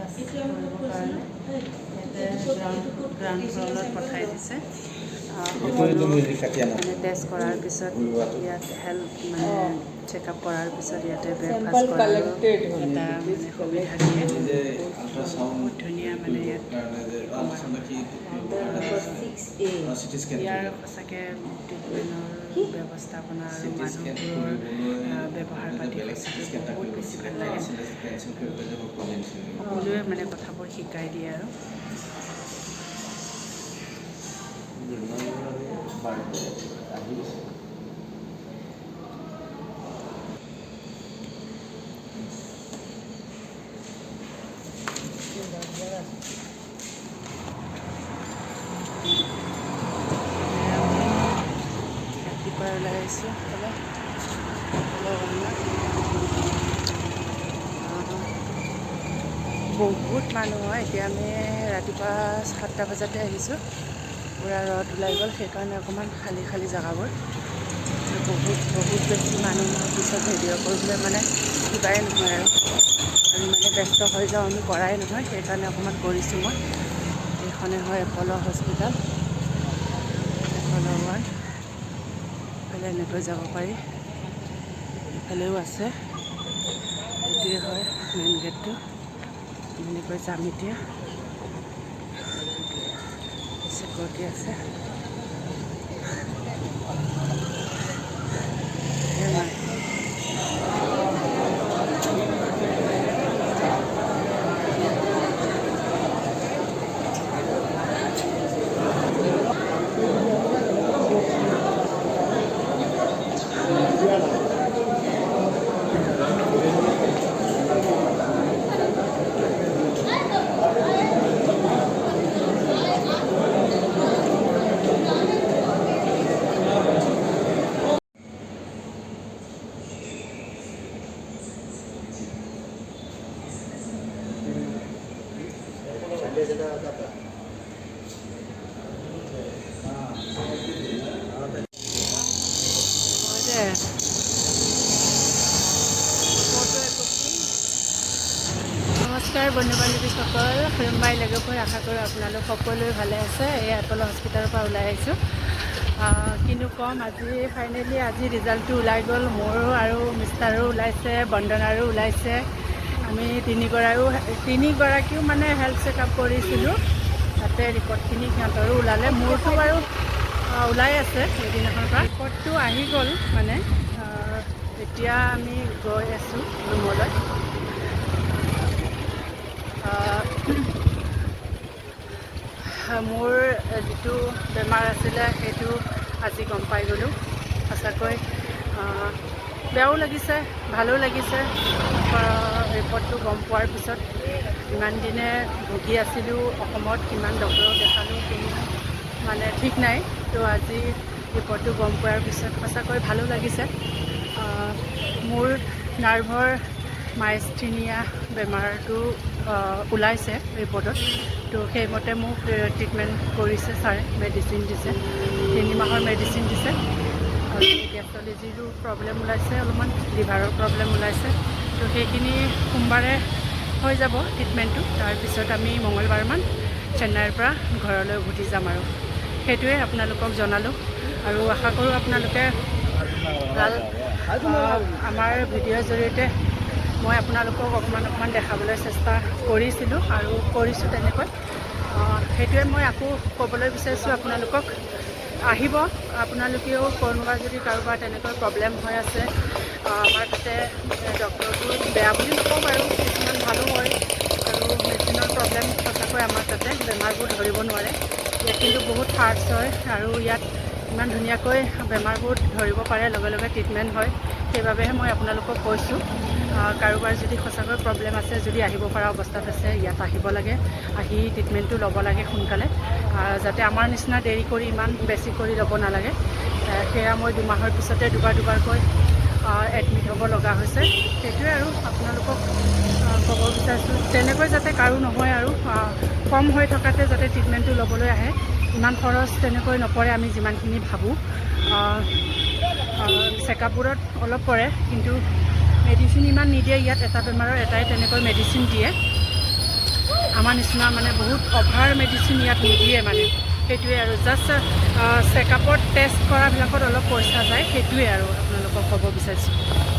কৰিবৰ কাৰণে ইয়াতে গ্ৰাউণ্ড ফ্ল'ৰত পঠাই দিছে। মানে টেষ্ট কৰাৰ পিছত ইয়াত হেল্থ মানে চেকআপ কৰাৰ পিছত ইয়াতে ব্ৰেকফাষ্ট কৰাৰো এটা মানে সুবিধা দিয়ে। বহুত ধুনীয়া মানে ইয়াত ইয়াৰ সঁচাকৈ ট্ৰিটমেণ্টৰ ব্যৱস্থাপনা আৰু মানুহবোৰৰ ব্যৱহাৰ পাতি সঁচাকৈ বহুত বেছি ভাল লাগে। সকলোৱে মানে কথাবোৰ শিকাই দিয়ে আৰু ৰাতিপুৱা ওলাই আহিছোঁ বহুত মানুহ হয়। এতিয়া আমি ৰাতিপুৱা 7টা বজাতে আহিছোঁ। পূৰা ৰ'দ ওলাই গ'ল, সেইকাৰণে অকণমান খালী খালী জেগাবোৰ। বহুত বেছি মানুহ পিছত ভিডিঅ' কৰিবলৈ মানে কিবাই নহয় আৰু ইমানে ব্যস্ত হৈ যাওঁ, আমি কৰাই নহয়। সেইকাৰণে অকণমান কৰিছোঁ মই। এইখনে হয় এপ'ল' হস্পিটেল, এপ'ল' ৱাৰ্ড। ইফালে এনেকৈ যাব পাৰি, ইফালেও আছে। এইটোৱে হয় মেইন গেটটো। এনেকৈ যাম এতিয়া। চিকিউৰিটি আছে। নমস্কাৰ বন্ধু বান্ধৱীসকল, খুলুমবাই লগেকৈ আশা কৰোঁ আপোনালোক সকলোৱে ভালে আছে। এই এপ'ল' হস্পিটেলৰ পৰা ওলাই আহিছোঁ। কিনো ক'ম, আজি ৰিজাল্টটো ওলাই গ'ল। মোৰো আৰু মিষ্টাৰো ওলাইছে, বন্দনাৰো ওলাইছে। আমি তিনিগৰাকীও মানে হেল্থ চেকআপ কৰিছিলোঁ। তাতে ৰিপৰ্টখিনি সিহঁতৰো ওলালে। মোৰতো বাৰু ওলাই আছে সেইদিনাখনৰ পৰা। ৰিপৰ্টটো আহি গ'ল মানে। এতিয়া আমি গৈ আছোঁ ৰুমলৈ। মোৰ যিটো বেমাৰ আছিলে সেইটো আজি গম পাই গ'লোঁ। সঁচাকৈ বেয়াও লাগিছে, ভালো লাগিছে। ৰিপৰ্টটো গম পোৱাৰ পিছত ইমান দিনে ভুগি আছিলোঁ অসমত, কিমান ডক্টৰক দেখালোঁ, কোনো মানে ঠিক নাই। তো আজি ৰিপৰ্টটো গম পোৱাৰ পিছত সঁচাকৈ ভালো লাগিছে। মোৰ নাৰ্ভৰ মাইস্থেনিয়া বেমাৰটো ওলাইছে ৰিপৰ্টত। তো সেইমতে মোক ট্ৰিটমেণ্ট কৰিছে ছাৰে, মেডিচিন দিছে, 3 মাহৰ মেডিচিন দিছে। আৰু গেষ্ট্ৰলজিৰো প্ৰব্লেম ওলাইছে, অলপমান লিভাৰৰ প্ৰব্লেম ওলাইছে। তো সেইখিনি সোমবাৰে হৈ যাব ট্ৰিটমেণ্টটো। তাৰপিছত আমি মঙলবাৰমান চেন্নাইৰ পৰা ঘৰলৈ উভতি যাম আৰু সেইটোৱে আপোনালোকক জনালোঁ। আৰু আশা কৰোঁ আপোনালোকে আমাৰ ভিডিঅ'ৰ জৰিয়তে মই আপোনালোকক অকণমান দেখাবলৈ চেষ্টা কৰিছিলোঁ আৰু কৰিছোঁ তেনেকৈ। সেইটোৱে মই আকৌ ক'বলৈ বিচাৰিছোঁ, আপোনালোকক আহিব। আপোনালোকেও কোনোবা যদি কাৰোবাৰ তেনেকৈ প্ৰব্লেম হৈ আছে, আমাৰ তাতে ডক্টৰটো বেয়া বুলি নকওঁ বাৰু, কিছুমান ভালো হয়। আৰু মেডিচিনৰ প্ৰব্লেম সঁচাকৈ আমাৰ তাতে বেমাৰবোৰ ধৰিব নোৱাৰে। ইয়াত কিন্তু বহুত ফাষ্ট হয় আৰু ইয়াত ইমান ধুনীয়াকৈ বেমাৰবোৰ ধৰিব পাৰে, লগে লগে ট্ৰিটমেণ্ট হয়। সেইবাবেহে মই আপোনালোকক কৈছোঁ, কাৰোবাৰ যদি সঁচাকৈ প্ৰব্লেম আছে, যদি আহিব পৰা অৱস্থাত আছে, ইয়াত আহিব লাগে। আহি ট্ৰিটমেণ্টটো ল'ব লাগে সোনকালে, যাতে আমাৰ নিচিনা দেৰি কৰি ইমান বেছি কৰি ল'ব নালাগে। সেয়া মই 2 মাহৰ পিছতে দুবাৰকৈ এডমিট হ'ব লগা হৈছে। সেইটোৱে আৰু আপোনালোকক ক'ব বিচাৰিছোঁ, তেনেকৈ যাতে কাৰো নহয় আৰু কম হৈ থকাতে যাতে ট্ৰিটমেণ্টটো ল'বলৈ আহে। ইমান খৰচ তেনেকৈ নপৰে আমি যিমানখিনি ভাবোঁ। চেকআপবোৰত অলপ পৰে, কিন্তু মেডিচিন ইমান নিদিয়ে। ইয়াত এটা বেমাৰৰ এটাই তেনেকৈ মেডিচিন দিয়ে। আমাৰ নিচিনা মানে বহুত অভাৰ মেডিচিন ইয়াত নিদিয়ে মানে সেইটোৱে আৰু জাষ্ট চেকআপত টেষ্ট কৰাবিলাকত অলপ পইচা যায় সেইটোৱে আৰু আপোনালোকক ক'ব বিচাৰিছোঁ